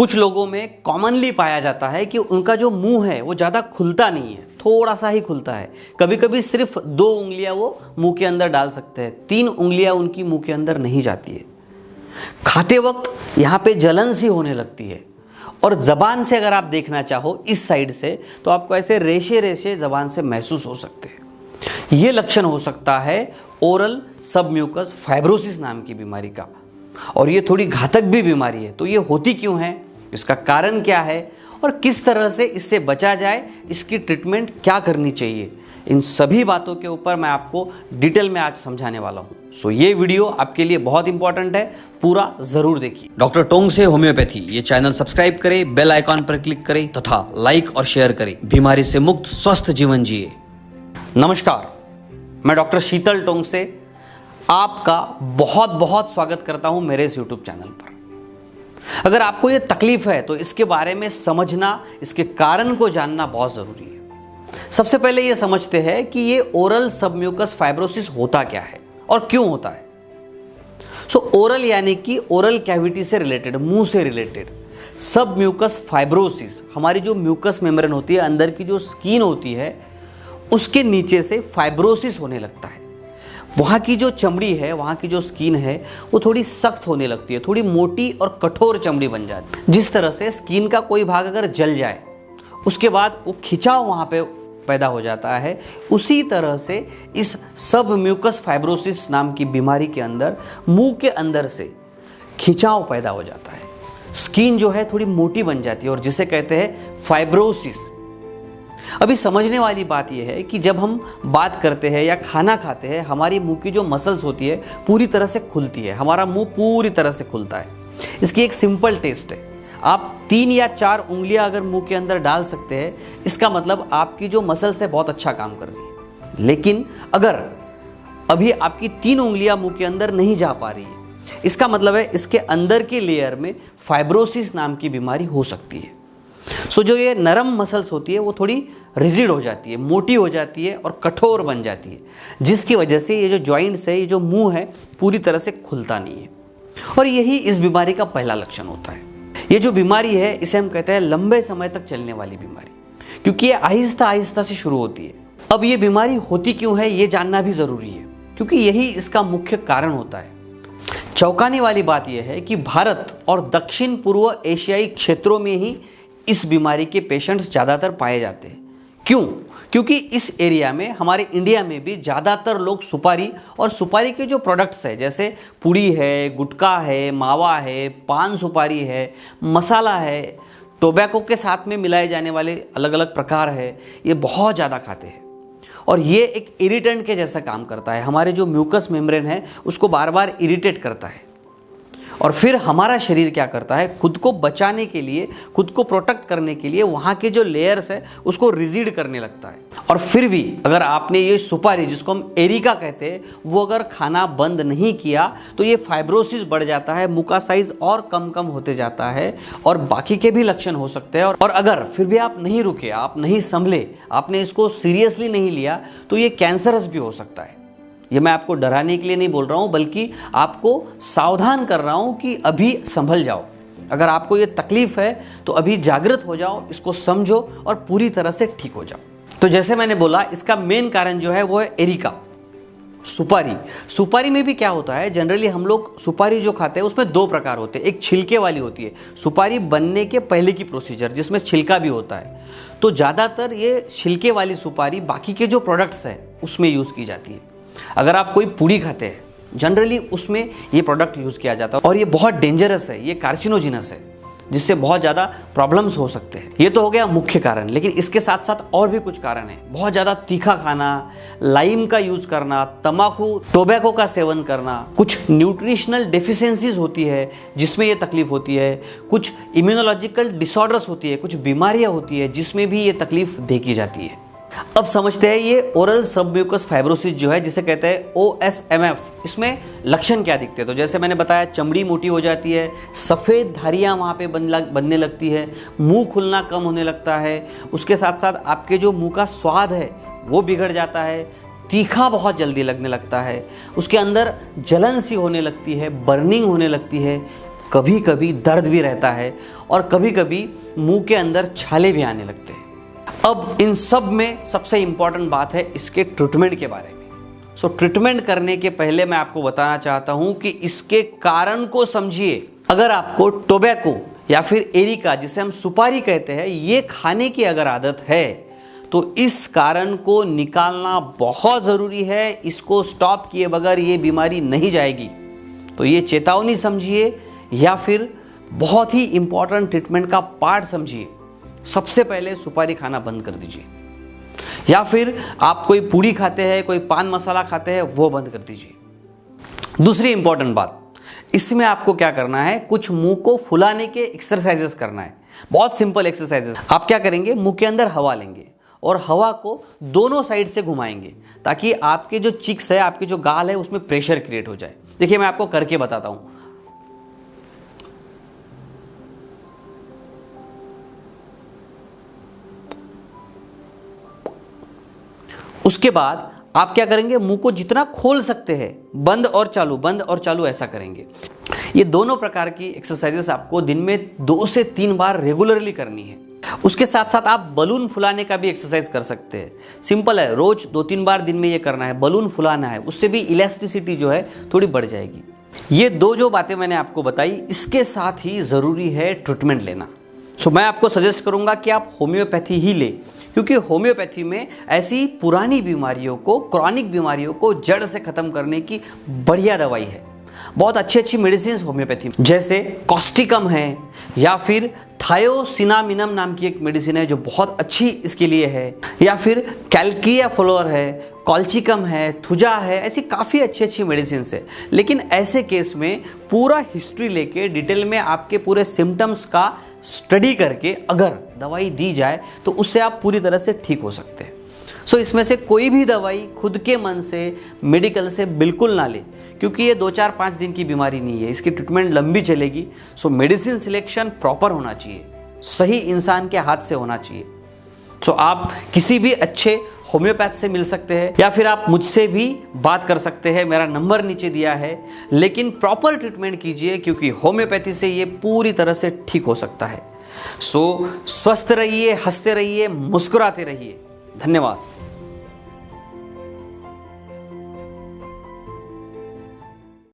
कुछ लोगों में कॉमनली पाया जाता है कि उनका जो मुंह है वो ज़्यादा खुलता नहीं है, थोड़ा सा ही खुलता है। कभी कभी सिर्फ 2 उंगलियां वो मुंह के अंदर डाल सकते हैं, 3 उंगलियां उनकी मुंह के अंदर नहीं जाती है। खाते वक्त यहाँ पे जलन सी होने लगती है और ज़बान से अगर आप देखना चाहो इस साइड से तो आपको ऐसे रेशे रेशे ज़बान से महसूस हो सकते हैं। ये लक्षण हो सकता है ओरल सबम्यूकस फाइब्रोसिस नाम की बीमारी का, और ये थोड़ी घातक भी बीमारी है। तो ये होती क्यों है, इसका कारण क्या है और किस तरह से इससे बचा जाए, इसकी ट्रीटमेंट क्या करनी चाहिए, इन सभी बातों के ऊपर मैं आपको डिटेल में आज समझाने वाला हूँ। सो ये वीडियो आपके लिए बहुत इंपॉर्टेंट है, पूरा जरूर देखिए। डॉक्टर टोंग से होम्योपैथी ये चैनल सब्सक्राइब करें, बेल आइकॉन पर क्लिक करें तथा लाइक और शेयर करें। बीमारी से मुक्त स्वस्थ जीवन जिए। नमस्कार, मैं डॉक्टर शीतल टोंग से आपका बहुत बहुत स्वागत करता हूं मेरे इस यूट्यूब चैनल पर। अगर आपको ये तकलीफ है तो इसके बारे में समझना, इसके कारण को जानना बहुत ज़रूरी है। सबसे पहले ये समझते हैं कि ये ओरल सबम्यूकस फाइब्रोसिस होता क्या है और क्यों होता है। ओरल यानी कि ओरल कैविटी से रिलेटेड, मुंह से रिलेटेड। सबम्यूकस फाइब्रोसिस हमारी जो म्यूकस मेम्ब्रेन होती है, अंदर की जो स्किन होती है, उसके नीचे से फाइब्रोसिस होने लगता है। वहाँ की जो चमड़ी है, वहाँ की जो स्किन है, वो थोड़ी सख्त होने लगती है, थोड़ी मोटी और कठोर चमड़ी बन जाती है। जिस तरह से स्किन का कोई भाग अगर जल जाए उसके बाद वो खिंचाव वहाँ पे पैदा हो जाता है, उसी तरह से इस सबम्यूकस फाइब्रोसिस नाम की बीमारी के अंदर मुंह के अंदर से खिंचाव पैदा हो जाता है। स्किन जो है थोड़ी मोटी बन जाती है और जिसे कहते हैं फाइब्रोसिस। अभी समझने वाली बात यह है कि जब हम बात करते हैं या खाना खाते हैं, हमारी मुंह की जो मसल्स होती है पूरी तरह से खुलती है, हमारा मुंह पूरी तरह से खुलता है। इसकी एक सिंपल टेस्ट है, आप 3 या 4 उंगलियां अगर मुंह के अंदर डाल सकते हैं, इसका मतलब आपकी जो मसल्स है बहुत अच्छा काम कर रही है। लेकिन अगर अभी आपकी 3 उंगलियां मुंह के अंदर नहीं जा पा रही है, इसका मतलब है इसके अंदर के लेयर में फाइब्रोसिस नाम की बीमारी हो सकती है। जो ये नरम मसल्स होती है वो थोड़ी रिजिड हो जाती है, मोटी हो जाती है और कठोर बन जाती है, जिसकी वजह से ये जो जॉइंट्स है, ये जो मुंह है, पूरी तरह से खुलता नहीं है। और यही इस बीमारी का पहला लक्षण होता है। ये जो बीमारी है इसे हम कहते हैं लंबे समय तक चलने वाली बीमारी, क्योंकि ये आहिस्ता आहिस्ता से शुरू होती है। अब ये बीमारी होती क्यों है ये जानना भी ज़रूरी है, क्योंकि यही इसका मुख्य कारण होता है। चौंकाने वाली बात यह है कि भारत और दक्षिण पूर्व एशियाई क्षेत्रों में ही इस बीमारी के पेशेंट्स ज़्यादातर पाए जाते हैं। क्यों? क्योंकि इस एरिया में, हमारे इंडिया में भी ज़्यादातर लोग सुपारी और सुपारी के जो प्रोडक्ट्स है, जैसे पुड़ी है, गुटखा है, मावा है, पान सुपारी है, मसाला है, टोबैको के साथ में मिलाए जाने वाले अलग अलग प्रकार है, ये बहुत ज़्यादा खाते हैं। और ये एक इरिटेंट के जैसा काम करता है, हमारे जो म्यूकस मेम्ब्रेन है उसको बार बार इरिटेट करता है। और फिर हमारा शरीर क्या करता है, खुद को बचाने के लिए, खुद को प्रोटेक्ट करने के लिए वहाँ के जो लेयर्स है उसको रिजिड करने लगता है। और फिर भी अगर आपने ये सुपारी, जिसको हम एरिका कहते हैं, वो अगर खाना बंद नहीं किया तो ये फाइब्रोसिस बढ़ जाता है, मुंह का साइज और कम कम होते जाता है और बाकी के भी लक्षण हो सकते हैं। और अगर फिर भी आप नहीं रुके, आप नहीं संभले, आपने इसको सीरियसली नहीं लिया, तो ये कैंसरस भी हो सकता है। ये मैं आपको डराने के लिए नहीं बोल रहा हूँ, बल्कि आपको सावधान कर रहा हूँ कि अभी संभल जाओ। अगर आपको ये तकलीफ है तो अभी जागृत हो जाओ, इसको समझो और पूरी तरह से ठीक हो जाओ। तो जैसे मैंने बोला, इसका मेन कारण जो है वो है एरिका, सुपारी। सुपारी में भी क्या होता है, जनरली हम लोग सुपारी जो खाते हैं उसमें 2 प्रकार होते हैं। एक छिलके वाली होती है, सुपारी बनने के पहले की प्रोसीजर, जिसमें छिलका भी होता है। तो ज़्यादातर ये छिलके वाली सुपारी बाकी के जो प्रोडक्ट्स हैं उसमें यूज़ की जाती है। अगर आप कोई पूड़ी खाते हैं, जनरली उसमें ये प्रोडक्ट यूज़ किया जाता है और ये बहुत डेंजरस है, ये कार्सिनोजिनस है, जिससे बहुत ज़्यादा प्रॉब्लम्स हो सकते हैं। ये तो हो गया मुख्य कारण, लेकिन इसके साथ साथ और भी कुछ कारण है। बहुत ज़्यादा तीखा खाना, लाइम का यूज़ करना, तंबाकू, टोबैको का सेवन करना, कुछ न्यूट्रिशनल डेफिशिएंसीज होती है जिसमें ये तकलीफ होती है, कुछ इम्यूनोलॉजिकल डिसऑर्डर्स होती है, कुछ बीमारियाँ होती है जिसमें भी ये तकलीफ देखी जाती है। अब समझते हैं ये ओरल सबम्यूकस फाइब्रोसिस जो है, जिसे कहते हैं OSMF, इसमें लक्षण क्या दिखते हैं। तो जैसे मैंने बताया, चमड़ी मोटी हो जाती है, सफ़ेद धारियाँ वहाँ पे बनने लगती है, मुंह खुलना कम होने लगता है, उसके साथ साथ आपके जो मुंह का स्वाद है वो बिगड़ जाता है, तीखा बहुत जल्दी लगने लगता है, उसके अंदर जलन सी होने लगती है, बर्निंग होने लगती है, कभी कभी दर्द भी रहता है और कभी कभी मुंह के अंदर छाले भी आने लगते हैं। अब इन सब में सबसे इम्पॉर्टेंट बात है इसके ट्रीटमेंट के बारे में। सो ट्रीटमेंट करने के पहले मैं आपको बताना चाहता हूं कि इसके कारण को समझिए। अगर आपको टोबैको या फिर एरिका, जिसे हम सुपारी कहते हैं, ये खाने की अगर आदत है तो इस कारण को निकालना बहुत ज़रूरी है। इसको स्टॉप किए बगैर ये बीमारी नहीं जाएगी। तो ये चेतावनी समझिए या फिर बहुत ही इंपॉर्टेंट ट्रीटमेंट का पार्ट समझिए। सबसे पहले सुपारी खाना बंद कर दीजिए, या फिर आप कोई पूड़ी खाते हैं, कोई पान मसाला खाते हैं, वो बंद कर दीजिए। दूसरी इंपॉर्टेंट बात, इसमें आपको क्या करना है, कुछ मुंह को फुलाने के एक्सरसाइजेस करना है। बहुत सिंपल एक्सरसाइजेस। आप क्या करेंगे, मुंह के अंदर हवा लेंगे और हवा को दोनों साइड से घुमाएंगे ताकि आपके जो चिक्स है, आपके जो गाल है, उसमें प्रेशर क्रिएट हो जाए। देखिए मैं आपको करके बताता हूं। उसके बाद आप क्या करेंगे, मुंह को जितना खोल सकते हैं बंद और चालू, बंद और चालू ऐसा करेंगे। ये दोनों प्रकार की एक्सरसाइजेस आपको दिन में 2 से 3 बार रेगुलरली करनी है। उसके साथ साथ आप बलून फुलाने का भी एक्सरसाइज कर सकते हैं। सिंपल है, रोज 2-3 बार दिन में ये करना है, बलून फुलाना है। उससे भी इलास्टिसिटी जो है थोड़ी बढ़ जाएगी। ये दो जो बातें मैंने आपको बताई, इसके साथ ही ज़रूरी है ट्रीटमेंट लेना। सो मैं आपको सजेस्ट करूंगा कि आप होम्योपैथी ही ले, क्योंकि होम्योपैथी में ऐसी पुरानी बीमारियों को, क्रॉनिक बीमारियों को जड़ से ख़त्म करने की बढ़िया दवाई है। बहुत अच्छी अच्छी मेडिसिन होम्योपैथी में, जैसे कॉस्टिकम है या फिर थायोसिनामिनम नाम की एक मेडिसिन है जो बहुत अच्छी इसके लिए है, या फिर कैल्किया फ्लोर है, कॉल्चिकम है, थुजा है। ऐसी काफ़ी अच्छी अच्छी मेडिसिन है। लेकिन ऐसे केस में पूरा हिस्ट्री लेके डिटेल में आपके पूरे सिम्टम्स का स्टडी करके अगर दवाई दी जाए तो उससे आप पूरी तरह से ठीक हो सकते हैं। सो इसमें से कोई भी दवाई खुद के मन से, मेडिकल से बिल्कुल ना ले, क्योंकि ये 2-4-5 दिन की बीमारी नहीं है। इसकी ट्रीटमेंट लंबी चलेगी। सो मेडिसिन सिलेक्शन प्रॉपर होना चाहिए, सही इंसान के हाथ से होना चाहिए। सो आप किसी भी अच्छे होम्योपैथ से मिल सकते हैं या फिर आप मुझसे भी बात कर सकते हैं। मेरा नंबर नीचे दिया है। लेकिन प्रॉपर ट्रीटमेंट कीजिए, क्योंकि होम्योपैथी से ये पूरी तरह से ठीक हो सकता है। सो स्वस्थ रहिए, हंसते रहिए, मुस्कुराते रहिए। धन्यवाद।